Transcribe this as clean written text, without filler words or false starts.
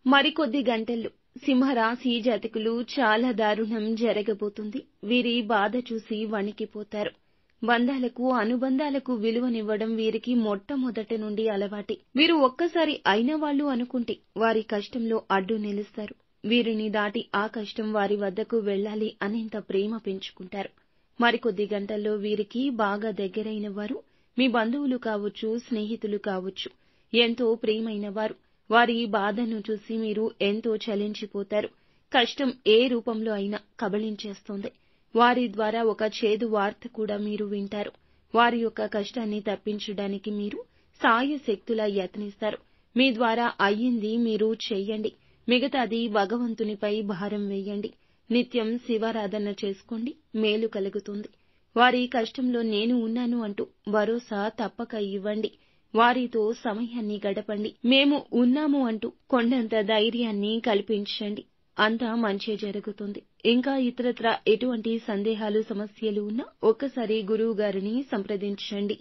మరికొద్ది గంటల్లో సింహరాశి జాతకులు చాలా దారుణం జరగబోతుంది. వీరి బాధ చూసి వణికిపోతారు. బంధాలకు అనుబంధాలకు విలువనివ్వడం వీరికి మొట్టమొదటి నుండి అలవాటే. వీరు ఒక్కసారి అయిన వాళ్ళు అనుకుంటే వారి కష్టంలో అడ్డు నిలుస్తారు. వీరిని దాటి ఆ కష్టం వారి వద్దకు వెళ్ళాలి అనేంత ప్రేమ పెంచుకుంటారు. మరికొద్ది గంటల్లో వీరికి బాగా దగ్గరైన వారు, మీ బంధువులు కావచ్చు, స్నేహితులు కావచ్చు, ఎంతో ప్రియమైన వారు, వారి బాధను చూసి మీరు ఎంతో చలించిపోతారు. కష్టం ఏ రూపంలో అయినా కబళించేస్తుంది. వారి ద్వారా ఒక చేదు వార్త కూడా మీరు వింటారు. వారి యొక్క కష్టాన్ని తప్పించడానికి మీరు సాయశక్తులా యత్నిస్తారు. మీ ద్వారా అయ్యింది మీరు చెయ్యండి. మిగతాది భగవంతునిపై భారం వేయండి. నిత్యం శివారాధన చేసుకోండి, మేలు కలుగుతుంది. వారి కష్టంలో నేను ఉన్నాను అంటూ భరోసా తప్పక ఇవ్వండి. వారితో సమయాన్ని గడపండి. మేము ఉన్నాము అంటూ కొండంత ధైర్యాన్ని కల్పించండి. అంతా మంచే జరుగుతుంది. ఇంకా ఇతరత్రా ఎటువంటి సందేహాలు సమస్యలు ఉన్నా ఒక్కసారి గురువు గారిని సంప్రదించండి.